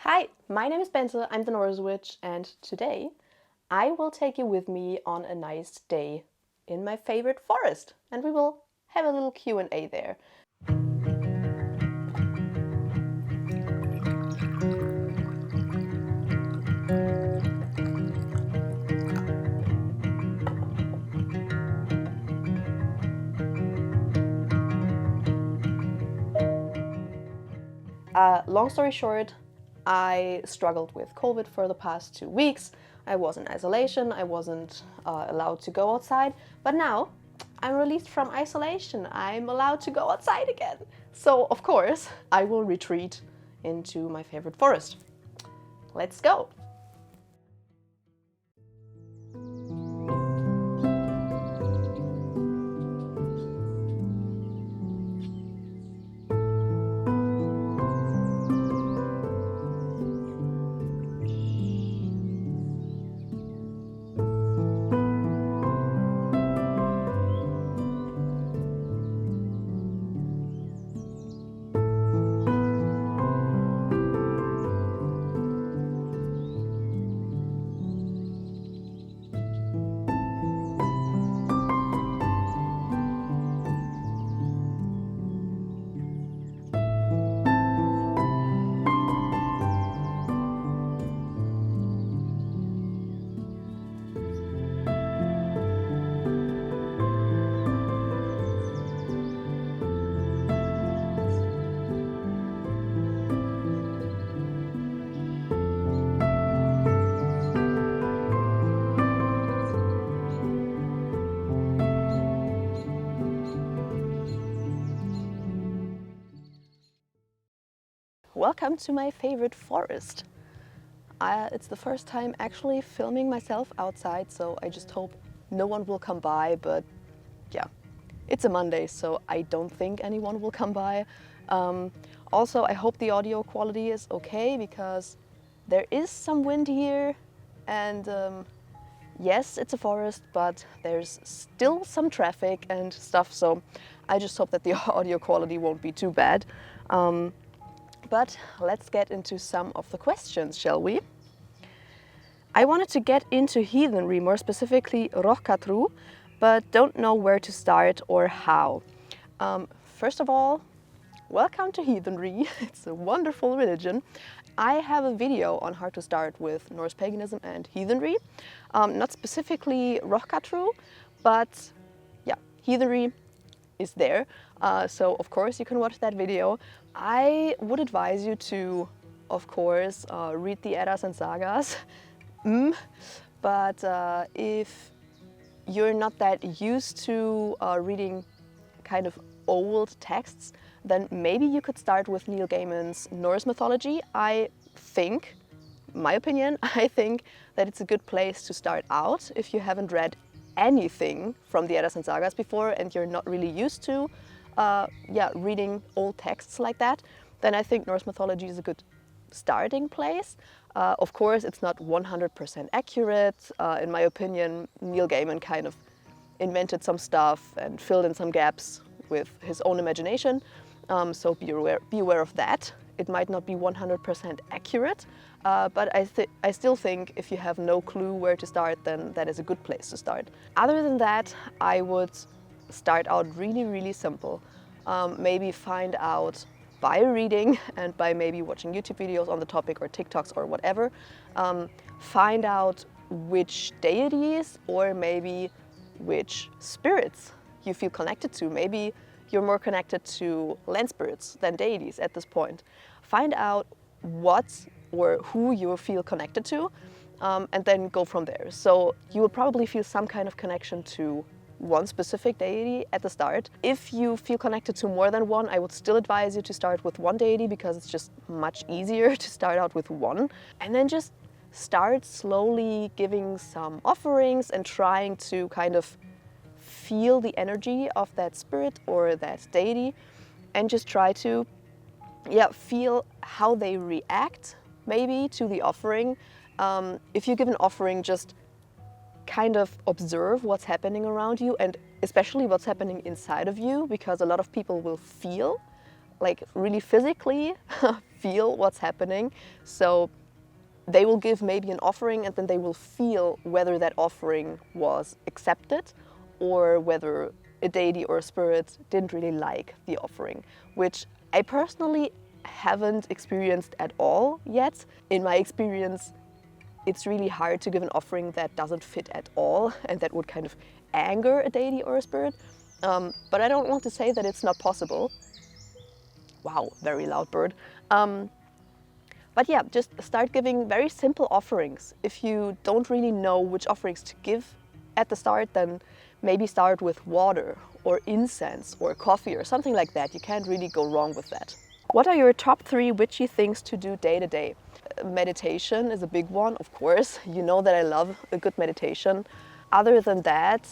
Hi, my name is Bente, I'm the Norse Witch, and today I will take you with me on a nice day in my favorite forest, and we will have a little Q&A there. Long story short, I struggled with COVID for the past 2 weeks. I was in isolation, I wasn't allowed to go outside, but now I'm released from isolation. I'm allowed to go outside again. So, of course, I will retreat into my favorite forest. Let's go! Welcome to my favorite forest. It's the first time actually filming myself outside, so I just hope no one will come by, but yeah, it's a Monday, so I don't think anyone will come by. Also, I hope the audio quality is okay, because there is some wind here, and yes, it's a forest, but there's still some traffic and stuff, so I just hope that the audio quality won't be too bad. But let's get into some of the questions, shall we? I wanted to get into heathenry, more specifically rokkatru, but don't know where to start or how. First of all, welcome to heathenry. It's a wonderful religion. I have a video on how to start with Norse paganism and heathenry. Not specifically rokkatru, but yeah, heathenry is there. So of course you can watch that video. I would advise you to, of course, read the Eddas and Sagas. But if you're not that used to reading kind of old texts, then maybe you could start with Neil Gaiman's Norse mythology. I think, my opinion, I think that it's a good place to start out if you haven't read anything from the Eddas and Sagas before and you're not really used to reading old texts like that, then I think Norse mythology is a good starting place. Of course, it's not 100% accurate. In my opinion, Neil Gaiman kind of invented some stuff and filled in some gaps with his own imagination. So be aware of that. It might not be 100% accurate, but I still think if you have no clue where to start, then that is a good place to start. Other than that, I would start out really simple. Maybe find out by reading and by maybe watching YouTube videos on the topic or TikToks or whatever, find out which deities or maybe which spirits you feel connected to. Maybe you're more connected to land spirits than deities at this point. Find out what or who you feel connected to, and then go from there. So you will probably feel some kind of connection to one specific deity at the start. If you feel connected to more than one, I would still advise you to start with one deity, because it's just much easier to start out with one. And then just start slowly giving some offerings and trying to kind of feel the energy of that spirit or that deity, and just try to feel how they react maybe to the offering. If you give an offering, just kind of observe what's happening around you, and especially what's happening inside of you, because a lot of people will feel like really physically feel what's happening. So they will give maybe an offering and then they will feel whether that offering was accepted or whether a deity or a spirit didn't really like the offering, which I personally haven't experienced at all yet. In my experience, it's really hard to give an offering that doesn't fit at all and that would kind of anger a deity or a spirit. But I don't want to say that it's not possible. Wow, very loud bird. But yeah, just start giving very simple offerings. If you don't really know which offerings to give at the start, then maybe start with water or incense or coffee or something like that. You can't really go wrong with that. What are your top 3 witchy things to do day to day? Meditation is a big one, of course. You know that I love a good meditation. Other than that,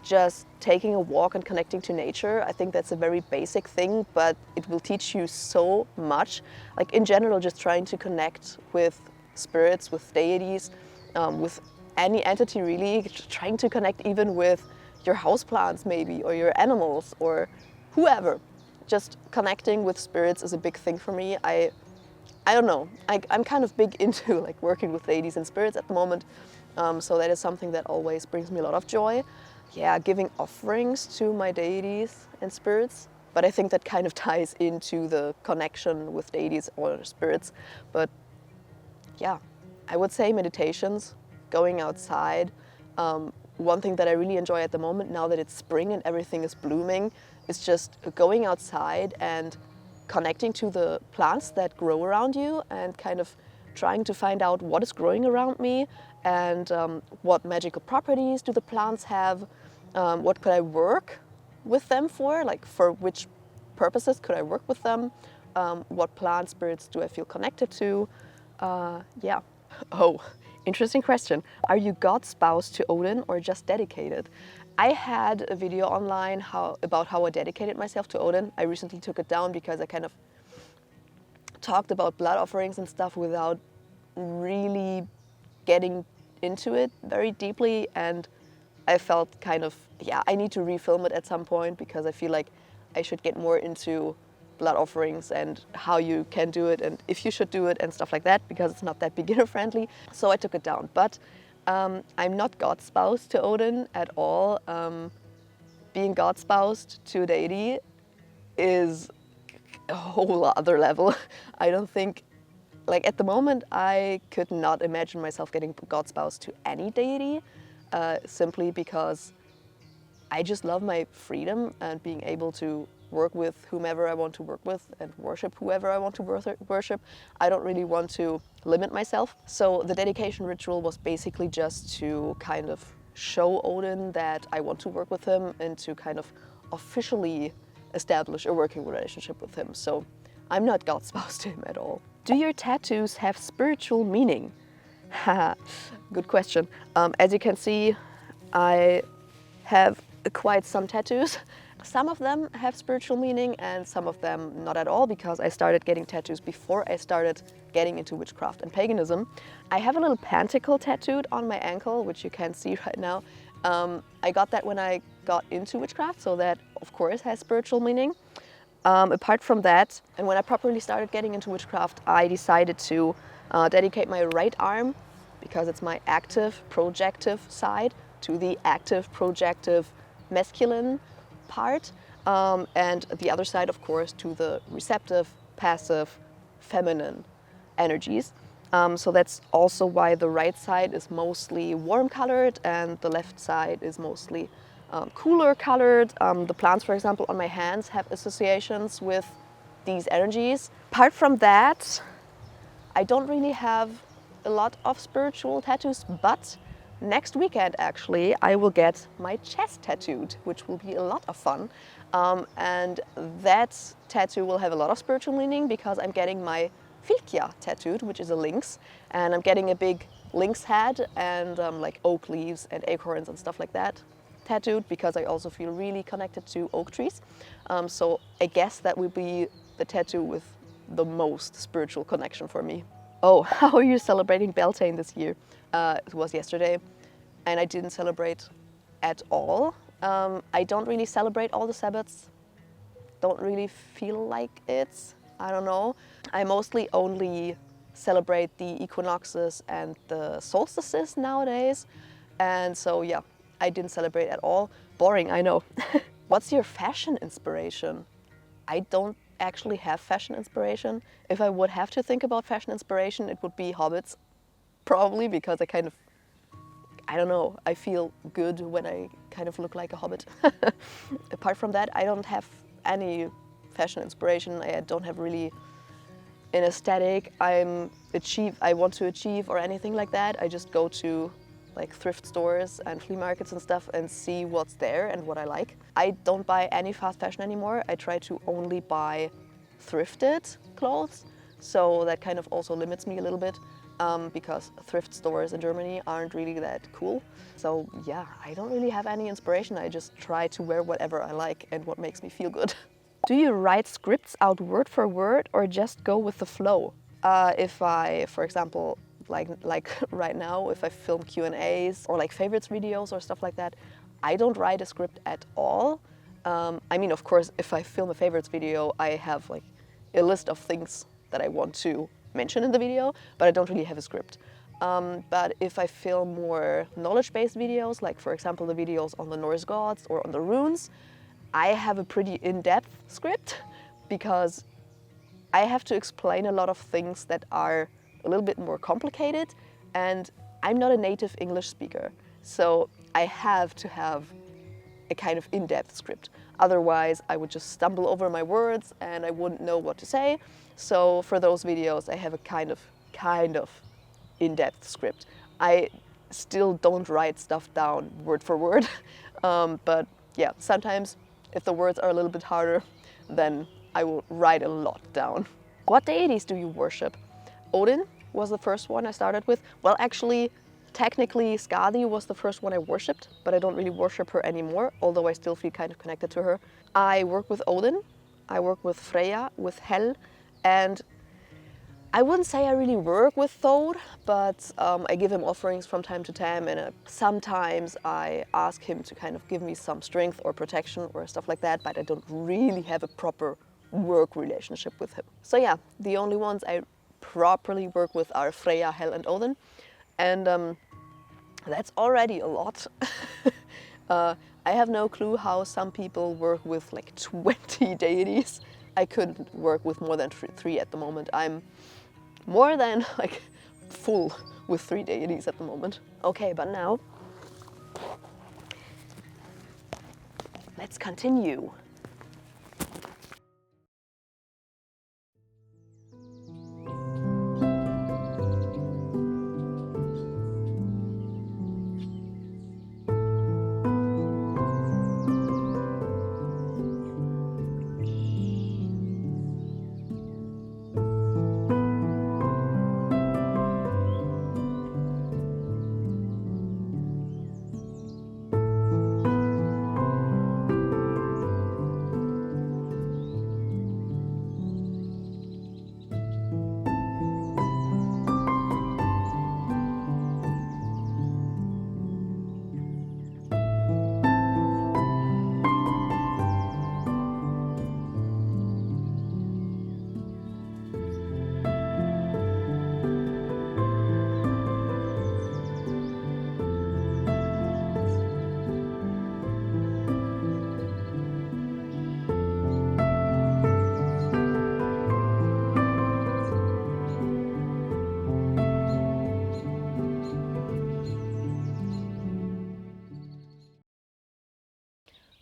just taking a walk and connecting to nature. I think that's a very basic thing, but it will teach you so much. Like in general, just trying to connect with spirits, with deities, with any entity really, trying to connect even with your houseplants maybe, or your animals, or whoever. Just connecting with spirits is a big thing for me. I don't know, I'm kind of big into like working with deities and spirits at the moment. So that is something that always brings me a lot of joy. Yeah, giving offerings to my deities and spirits. But I think that kind of ties into the connection with deities or spirits. But yeah, I would say meditations, going outside. One thing that I really enjoy at the moment, now that it's spring and everything is blooming, is just going outside and connecting to the plants that grow around you and kind of trying to find out what is growing around me and what magical properties do the plants have, what could I work with them for, like for which purposes could I work with them, what plant spirits do I feel connected to, yeah. Oh, interesting question. Are you God spouse to Odin or just dedicated? I had a video online about how I dedicated myself to Odin. I recently took it down because I kind of talked about blood offerings and stuff without really getting into it very deeply, and I felt kind of, yeah, I need to refilm it at some point because I feel like I should get more into blood offerings and how you can do it and if you should do it and stuff like that, because it's not that beginner friendly. So I took it down. But I'm not God spoused to Odin at all. Being God spoused to a deity is a whole other level. I don't think, like at the moment, I could not imagine myself getting God spoused to any deity, simply because I just love my freedom and being able to work with whomever I want to work with and worship whoever I want to worship. I don't really want to limit myself. So the dedication ritual was basically just to kind of show Odin that I want to work with him and to kind of officially establish a working relationship with him. So I'm not God spoused to him at all. Do your tattoos have spiritual meaning? Haha, good question. As you can see, I have quite some tattoos. Some of them have spiritual meaning and some of them not at all, because I started getting tattoos before I started getting into witchcraft and paganism. I have a little pentacle tattooed on my ankle, which you can see right now. I got that when I got into witchcraft, so that of course has spiritual meaning. Apart from that, and when I properly started getting into witchcraft, I decided to dedicate my right arm, because it's my active projective side, to the active projective masculine part, and the other side, of course, to the receptive, passive, feminine energies. So that's also why the right side is mostly warm colored and the left side is mostly cooler colored. The plants, for example, on my hands have associations with these energies. Apart from that, I don't really have a lot of spiritual tattoos, but next weekend, actually, I will get my chest tattooed, which will be a lot of fun. And that tattoo will have a lot of spiritual meaning because I'm getting my Fylkja tattooed, which is a lynx, and I'm getting a big lynx head and like oak leaves and acorns and stuff like that tattooed, because I also feel really connected to oak trees. So I guess that will be the tattoo with the most spiritual connection for me. Oh, how are you celebrating Beltane this year? It was yesterday, and I didn't celebrate at all. I don't really celebrate all the Sabbats don't really feel like it. I don't know. I mostly only celebrate the equinoxes and the solstices nowadays. And so yeah, I didn't celebrate at all. Boring, I know. What's your fashion inspiration? I don't actually have fashion inspiration. If I would have to think about fashion inspiration, it would be hobbits, probably, because I don't know, I feel good when I kind of look like a hobbit. Apart from that, I don't have any fashion inspiration. I don't have really an aesthetic I want to achieve or anything like that. I just go to like thrift stores and flea markets and stuff and see what's there and what I like. I don't buy any fast fashion anymore. I try to only buy thrifted clothes, so that kind of also limits me a little bit because thrift stores in Germany aren't really that cool. So yeah, I don't really have any inspiration. I just try to wear whatever I like and what makes me feel good. Do you write scripts out word for word or just go with the flow? If I, for example, like right now, if I film Q&As or like favorites videos or stuff like that, I don't write a script at all. I mean, of course, if I film a favorites video, I have like a list of things that I want to mention in the video, but I don't really have a script. But if I film more knowledge-based videos, like for example the videos on the Norse gods or on the runes, I have a pretty in-depth script because I have to explain a lot of things that are a little bit more complicated, and I'm not a native English speaker, so I have to have a kind of in-depth script. Otherwise, I would just stumble over my words and I wouldn't know what to say. So for those videos, I have a kind of in-depth script. I still don't write stuff down word for word, but yeah, sometimes if the words are a little bit harder, then I will write a lot down. What deities do you worship? Odin was the first one I started with. Well, actually, technically Skadi was the first one I worshipped, but I don't really worship her anymore, although I still feel kind of connected to her. I work with Odin, I work with Freya, with Hel, and I wouldn't say I really work with Thor, but I give him offerings from time to time, and sometimes I ask him to kind of give me some strength or protection or stuff like that, but I don't really have a proper work relationship with him. So yeah, the only ones I properly work with are Freya, Hel and Odin, and that's already a lot. I have no clue how some people work with like 20 deities. I couldn't work with more than three at the moment. I'm more than like full with 3 deities at the moment. Okay, but now let's continue.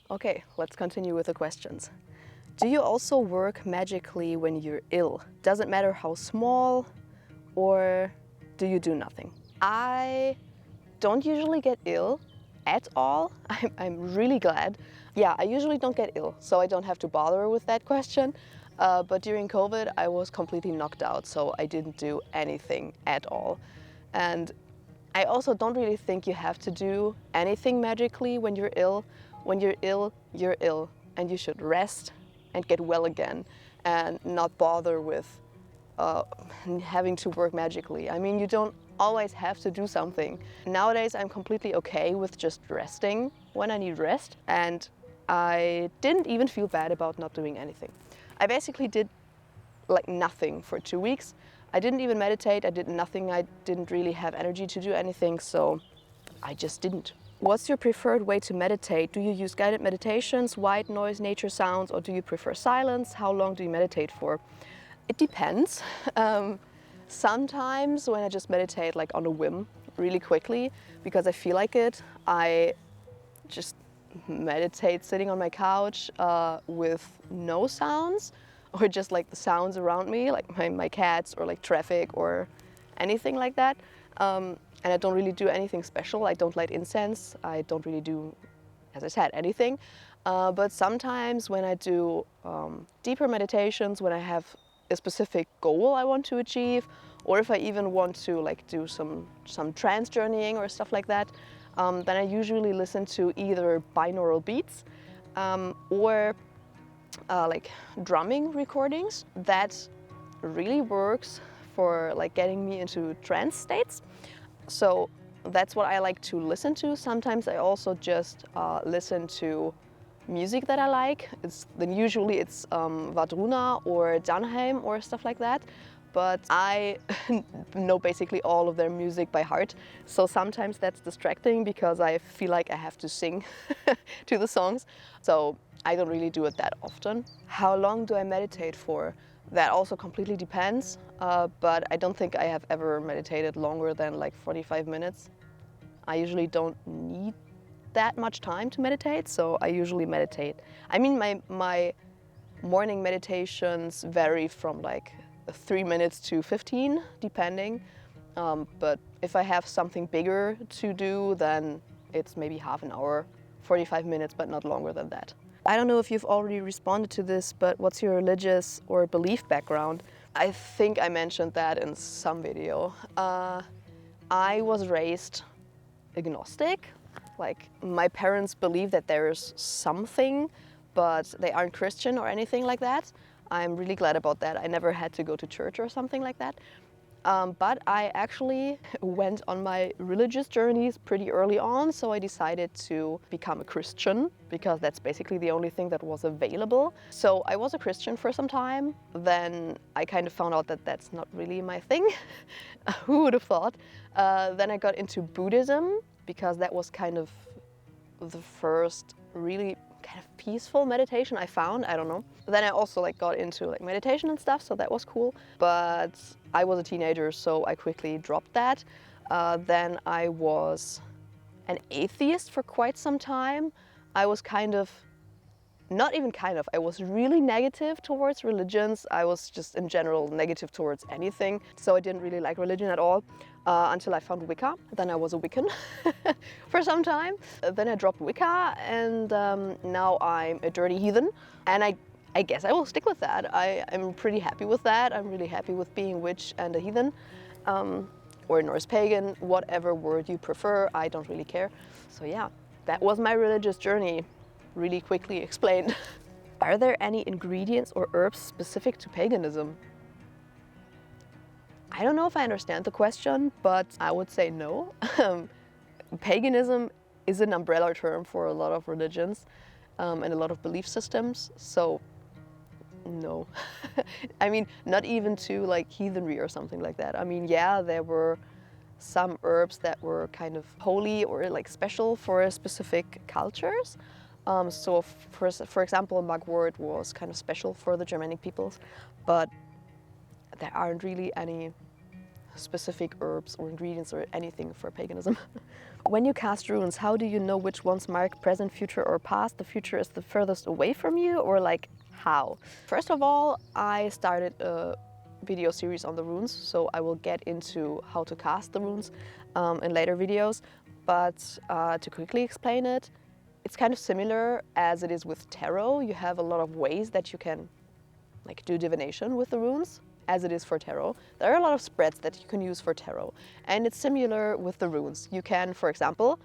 Okay, let's continue with the questions. Do you also work magically when you're ill? Doesn't matter how small, or do you do nothing? I don't usually get ill at all. I'm really glad. Yeah, I usually don't get ill, so I don't have to bother with that question. But during COVID, I was completely knocked out, so I didn't do anything at all. And I also don't really think you have to do anything magically when you're ill. When you're ill, and you should rest and get well again and not bother with having to work magically. I mean, you don't always have to do something. Nowadays, I'm completely okay with just resting when I need rest, and I didn't even feel bad about not doing anything. I basically did like nothing for 2 weeks. I didn't even meditate, I did nothing, I didn't really have energy to do anything, so I just didn't. What's your preferred way to meditate? Do you use guided meditations, white noise, nature sounds, or do you prefer silence? How long do you meditate for? It depends. Sometimes when I just meditate like on a whim, really quickly, because I feel like it, I just meditate sitting on my couch with no sounds, or just like the sounds around me, like my cats or like traffic or anything like that. And I don't really do anything special. I don't light incense. I don't really do, as I said, anything. But sometimes when I do deeper meditations, when I have a specific goal I want to achieve, or if I even want to like do some trance journeying or stuff like that, then I usually listen to either binaural beats or like drumming recordings. That really works for like getting me into trance states. So that's what I like to listen to. Sometimes I also just listen to music that I like. Usually it's Vadruna or Danheim or stuff like that. But I know basically all of their music by heart. So sometimes that's distracting because I feel like I have to sing to the songs. So I don't really do it that often. How long do I meditate for? That also completely depends, but I don't think I have ever meditated longer than like 45 minutes. I usually don't need that much time to meditate, so I usually meditate. I mean, my morning meditations vary from like 3 minutes to 15, depending. But if I have something bigger to do, then it's maybe half an hour, 45 minutes, but not longer than that. I don't know if you've already responded to this, but what's your religious or belief background? I think I mentioned that in some video. I was raised agnostic. Like, my parents believe that there's something, but they aren't Christian or anything like that. I'm really glad about that. I never had to go to church or something like that. But I actually went on my religious journeys pretty early on, so I decided to become a Christian because that's basically the only thing that was available. So I was a Christian for some time, then I kind of found out that that's not really my thing. Who would have thought? Then I got into Buddhism because that was kind of the first really kind of peaceful meditation I found. I don't know. Then I also like got into like meditation and stuff, so that was cool. But I was a teenager, so I quickly dropped that. Then I was an atheist for quite some time. I was I was really negative towards religions. I was just in general negative towards anything. So I didn't really like religion at all until I found Wicca. Then I was a Wiccan for some time. Then I dropped Wicca and now I'm a dirty heathen. And I guess I will stick with that. I'm pretty happy with that. I'm really happy with being witch and a heathen. Or Norse pagan, whatever word you prefer, I don't really care. So yeah, that was my religious journey, really quickly explained. Are there any ingredients or herbs specific to paganism? I don't know if I understand the question, but I would say no. Paganism is an umbrella term for a lot of religions and a lot of belief systems, so no. I mean, not even to like heathenry or something like that. I mean, yeah, there were some herbs that were kind of holy or like special for specific cultures. So for example, mugwort was kind of special for the Germanic peoples, but there aren't really any specific herbs or ingredients or anything for paganism. When you cast runes, how do you know which ones mark present, future, or past? The future is the furthest away from you, or like how? First of all, I started a video series on the runes, so I will get into how to cast the runes in later videos. But to quickly explain it, it's kind of similar as it is with tarot. You have a lot of ways that you can like do divination with the runes, as it is for tarot. There are a lot of spreads that you can use for tarot, and it's similar with the runes. You can, for example,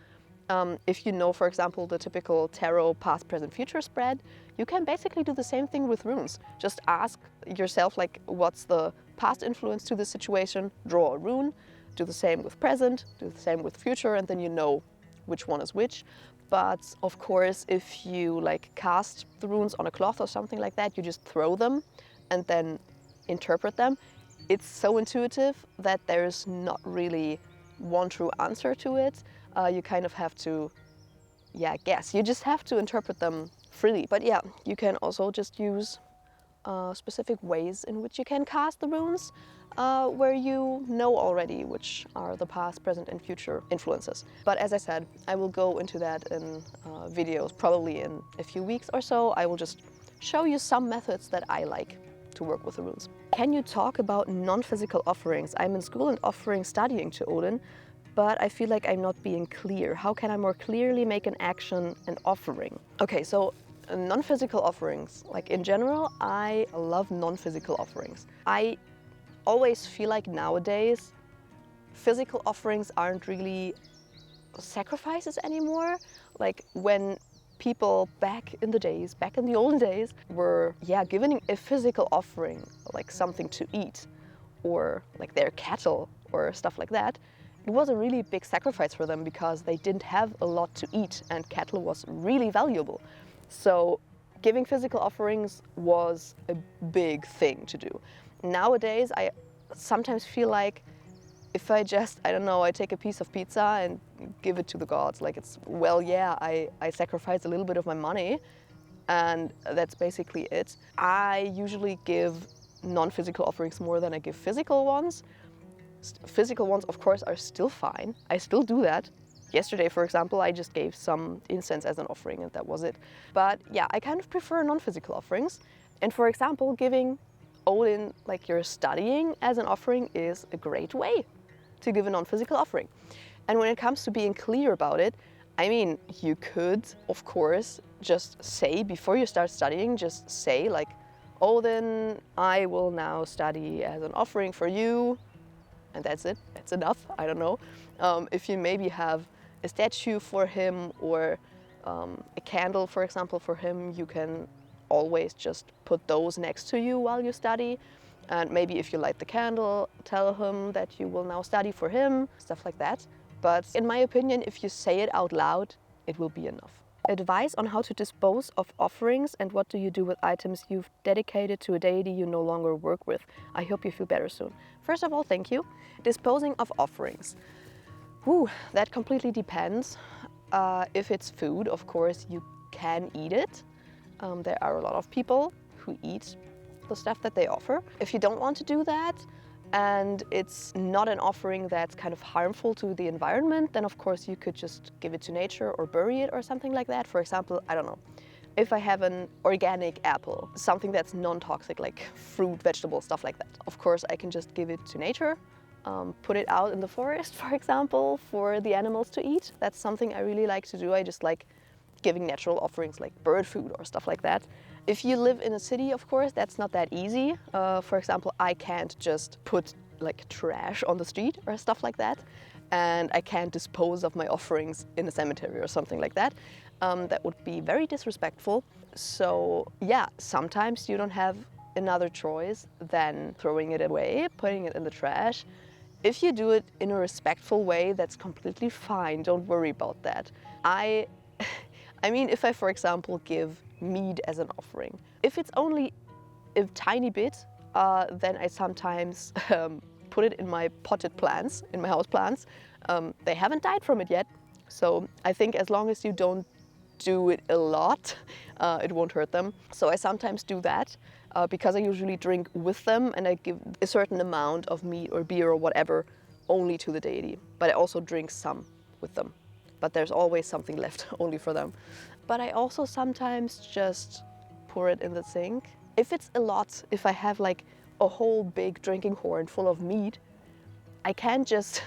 if you know, for example, the typical tarot past, present, future spread, you can basically do the same thing with runes. Just ask yourself, like, what's the past influence to the situation, draw a rune, do the same with present, do the same with future, and then you know which one is which. But of course, if you like cast the runes on a cloth or something like that, you just throw them and then interpret them. It's so intuitive that there's not really one true answer to it. You kind of have to, guess. You just have to interpret them freely. But yeah, you can also just use specific ways in which you can cast the runes, where you know already which are the past, present and future influences. But as I said, I will go into that in videos probably in a few weeks or so. I will just show you some methods that I like to work with the runes. Can you talk about non-physical offerings? I'm in school and offering studying to Odin, but I feel like I'm not being clear. How can I more clearly make an action an offering? Okay, so non-physical offerings, like in general, I love non-physical offerings. I always feel like nowadays physical offerings aren't really sacrifices anymore. Like when people back in the olden days were given a physical offering, like something to eat or like their cattle or stuff like that, it was a really big sacrifice for them because they didn't have a lot to eat and cattle was really valuable. So giving physical offerings was a big thing to do. Nowadays, I sometimes feel like if I just, I take a piece of pizza and give it to the gods, like it's, I sacrificed a little bit of my money and that's basically it. I usually give non-physical offerings more than I give physical ones. Physical ones, of course, are still fine. I still do that. Yesterday, for example, I just gave some incense as an offering and that was it. But yeah, I kind of prefer non-physical offerings. And for example, giving Odin, like you're studying as an offering is a great way to give a non-physical offering. And when it comes to being clear about it, I mean, you could, of course, just say before you start studying, just say like, Odin, I will now study as an offering for you. And that's it, that's enough, I don't know. If you maybe have a statue for him or a candle, for example, for him, you can always just put those next to you while you study. And maybe if you light the candle, tell him that you will now study for him, stuff like that. But in my opinion, if you say it out loud, it will be enough. Advice on how to dispose of offerings and what do you do with items you've dedicated to a deity you no longer work with? I hope you feel better soon. First of all, thank you. Disposing of offerings. That completely depends. If it's food, of course, you can eat it. There are a lot of people who eat the stuff that they offer. If you don't want to do that, and it's not an offering that's kind of harmful to the environment, then of course you could just give it to nature or bury it or something like that. For example, I don't know, if I have an organic apple, something that's non-toxic like fruit, vegetables, stuff like that, of course I can just give it to nature, put it out in the forest, for example, for the animals to eat. That's something I really like to do. I just like giving natural offerings like bird food or stuff like that. If you live in a city, of course, that's not that easy. For example, I can't just put like trash on the street or stuff like that. And I can't dispose of my offerings in a cemetery or something like that. That would be very disrespectful. So yeah, sometimes you don't have another choice than throwing it away, putting it in the trash. If you do it in a respectful way, that's completely fine. Don't worry about that. I mean, if I, for example, give meat as an offering, if it's only a tiny bit, then I sometimes put it in my potted plants, in my house plants. They haven't died from it yet, so I think as long as you don't do it a lot, it won't hurt them. So I sometimes do that because I usually drink with them and I give a certain amount of meat or beer or whatever only to the deity, but I also drink some with them. But there's always something left only for them. But I also sometimes just pour it in the sink. If it's a lot, if I have like a whole big drinking horn full of meat, I can't just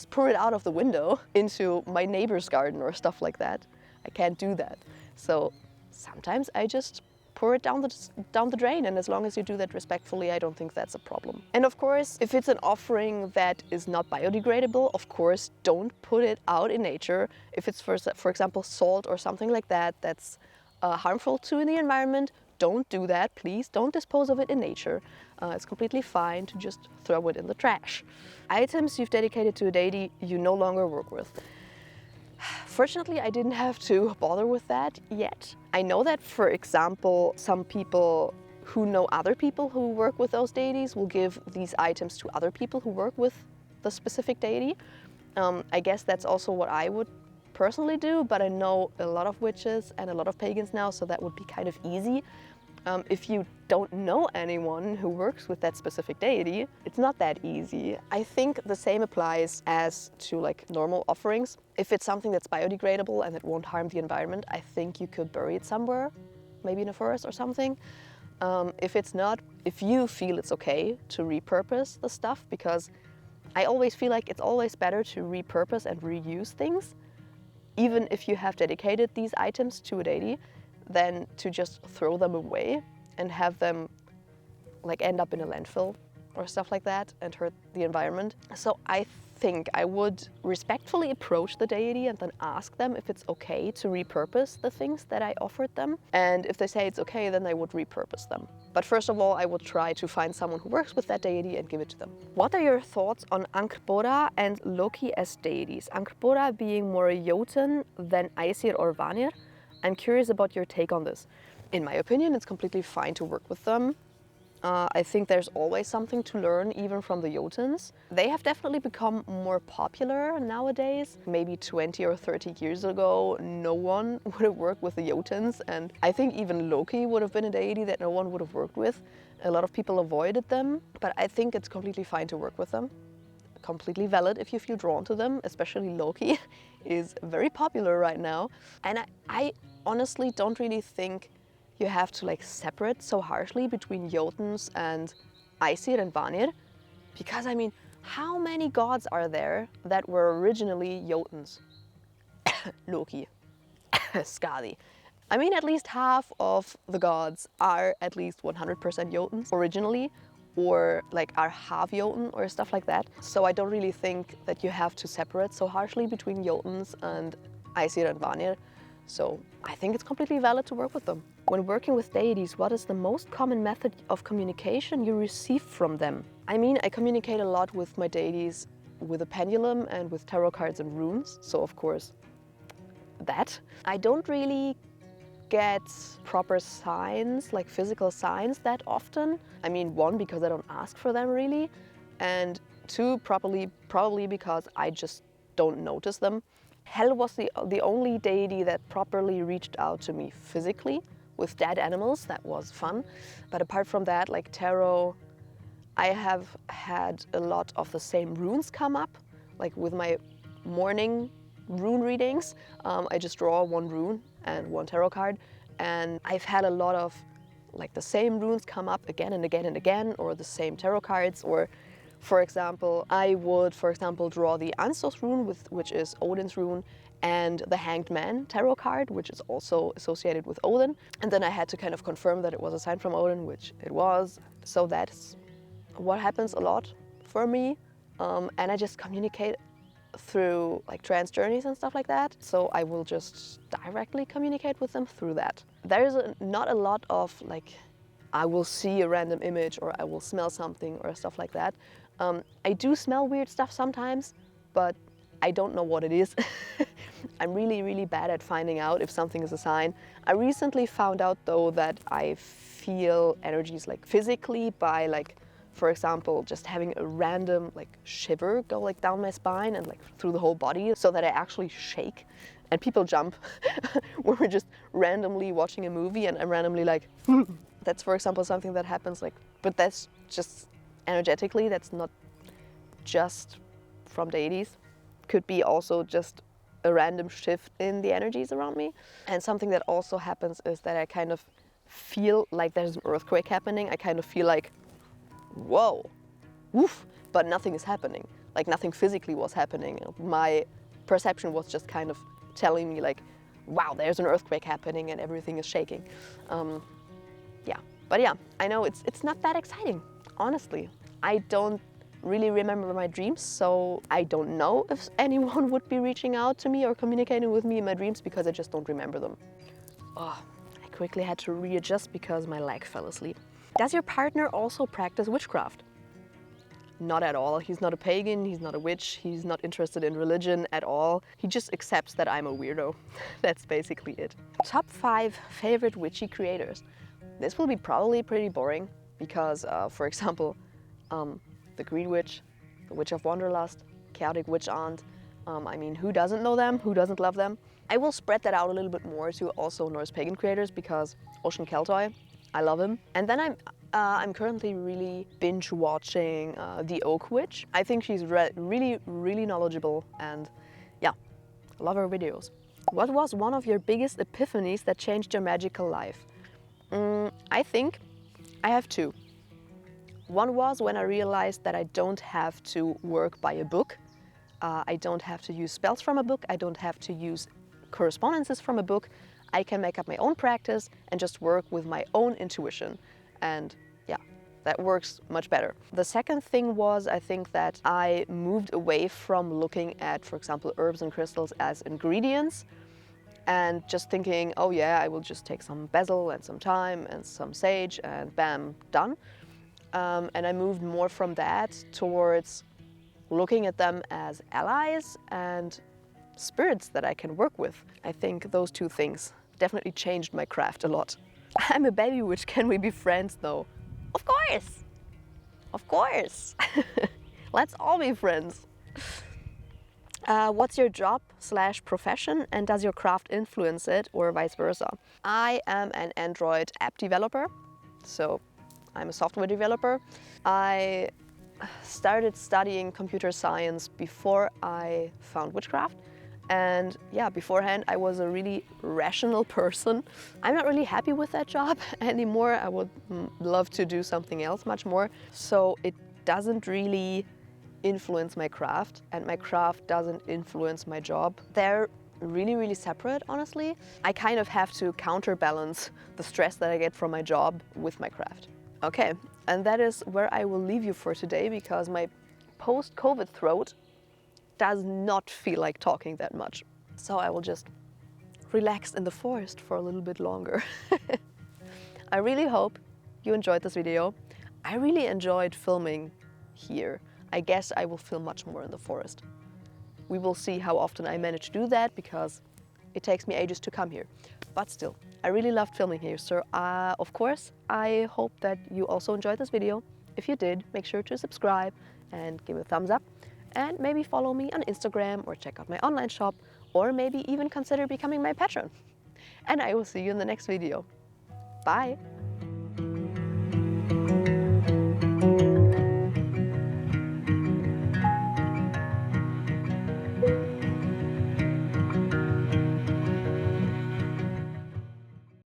pour it out of the window into my neighbor's garden or stuff like that. I can't do that. So sometimes I just pour it down the drain, and as long as you do that respectfully, I don't think that's a problem. And of course, if it's an offering that is not biodegradable, of course, don't put it out in nature. If it's, for example, salt or something like that, that's harmful to the environment, don't do that. Please don't dispose of it in nature. It's completely fine to just throw it in the trash. Items you've dedicated to a deity you no longer work with. Fortunately, I didn't have to bother with that yet. I know that, for example, some people who know other people who work with those deities will give these items to other people who work with the specific deity. I guess that's also what I would personally do, but I know a lot of witches and a lot of pagans now, so that would be kind of easy. If you don't know anyone who works with that specific deity, it's not that easy. I think the same applies as to like normal offerings. If it's something that's biodegradable and it won't harm the environment, I think you could bury it somewhere, maybe in a forest or something. If it's not, if you feel it's okay to repurpose the stuff, because I always feel like it's always better to repurpose and reuse things, even if you have dedicated these items to a deity, than to just throw them away and have them like end up in a landfill or stuff like that and hurt the environment. So I think I would respectfully approach the deity and then ask them if it's okay to repurpose the things that I offered them. And if they say it's okay, then I would repurpose them. But first of all, I would try to find someone who works with that deity and give it to them. What are your thoughts on Angbora and Loki as deities? Angbora being more Jotun than Aesir or Vanir. I'm curious about your take on this. In my opinion, it's completely fine to work with them. I think there's always something to learn, even from the Jotuns. They have definitely become more popular nowadays. Maybe 20 or 30 years ago, no one would have worked with the Jotuns, and I think even Loki would have been a deity that no one would have worked with. A lot of people avoided them, but I think it's completely fine to work with them. Completely valid if you feel drawn to them, especially Loki is very popular right now. And I honestly don't really think you have to like separate so harshly between Jotuns and Aesir and Vanir, because I mean, how many gods are there that were originally Jotuns? Loki, Skadi. I mean, at least half of the gods are at least 100% Jotuns originally, or like are half Jotun or stuff like that. So I don't really think that you have to separate so harshly between Jotuns and Aesir and Vanir. So I think it's completely valid to work with them. When working with deities, what is the most common method of communication you receive from them? I mean, I communicate a lot with my deities with a pendulum and with tarot cards and runes. So of course, that. I don't really get proper signs, like physical signs, that often. I mean, one, because I don't ask for them really, and two, probably because I just don't notice them. Hel was the only deity that properly reached out to me physically with dead animals. That was fun. But apart from that, like tarot, I have had a lot of the same runes come up, like with my morning rune readings. I just draw one rune and one tarot card, and I've had a lot of like the same runes come up again and again and again, or the same tarot cards. Or for example, I would draw the Ansos rune, which is Odin's rune, and the Hanged Man tarot card, which is also associated with Odin. And then I had to kind of confirm that it was a sign from Odin, which it was. So that's what happens a lot for me. And I just communicate through like trance journeys and stuff like that. So I will just directly communicate with them through that. There's not a lot of like, I will see a random image or I will smell something or stuff like that. I do smell weird stuff sometimes, but I don't know what it is. I'm really bad at finding out if something is a sign. I recently found out though that I feel energies like physically by like, for example, just having a random like shiver go like down my spine and like through the whole body, so that I actually shake and people jump when we're just randomly watching a movie and I'm randomly like, that's for example something that happens like, but that's just energetically, that's not just from deities. Could be also just a random shift in the energies around me. And something that also happens is that I kind of feel like there's an earthquake happening. I kind of feel like, whoa, woof, but nothing is happening. Like nothing physically was happening. My perception was just kind of telling me like, wow, there's an earthquake happening and everything is shaking. Yeah, but yeah, I know it's not that exciting, honestly. I don't really remember my dreams, so I don't know if anyone would be reaching out to me or communicating with me in my dreams because I just don't remember them. Oh, I quickly had to readjust because my leg fell asleep. Does your partner also practice witchcraft? not at all. He's not a pagan, he's not a witch, he's not interested in religion at all. He just accepts that I'm a weirdo. That's basically it. Top 5 favorite witchy creators. This will be probably pretty boring because, for example, the Green Witch, the Witch of Wanderlust, Chaotic Witch Aunt. I mean, who doesn't know them? Who doesn't love them? I will spread that out a little bit more to also Norse pagan creators because Ocean Keltoy, I love him. And then I'm currently really binge watching the Oak Witch. I think she's really, really knowledgeable, and yeah, I love her videos. What was one of your biggest epiphanies that changed your magical life? I think I have 2. One was when I realized that I don't have to work by a book. I don't have to use spells from a book. I don't have to use correspondences from a book. I can make up my own practice and just work with my own intuition. And yeah, that works much better. The second thing was, I think that I moved away from looking at, for example, herbs and crystals as ingredients and just thinking, oh yeah, I will just take some basil and some thyme and some sage and bam, done. And I moved more from that towards looking at them as allies and spirits that I can work with. I think those 2 things definitely changed my craft a lot. I'm a baby witch, can we be friends though? Of course! Of course! Let's all be friends. What's your job/profession, and does your craft influence it or vice versa? I am an Android app developer, so I'm a software developer. I started studying computer science before I found witchcraft. And yeah, beforehand I was a really rational person. I'm not really happy with that job anymore. I would love to do something else much more. So it doesn't really influence my craft, and my craft doesn't influence my job. They're really, really separate, honestly. I kind of have to counterbalance the stress that I get from my job with my craft. Okay, and that is where I will leave you for today because my post-COVID throat does not feel like talking that much. So I will just relax in the forest for a little bit longer. I really hope you enjoyed this video. I really enjoyed filming here. I guess I will film much more in the forest. We will see how often I manage to do that because it takes me ages to come here. But still, I really loved filming here. So of course, I hope that you also enjoyed this video. If you did, make sure to subscribe and give it a thumbs up. And maybe follow me on Instagram or check out my online shop, or maybe even consider becoming my patron. And I will see you in the next video. Bye!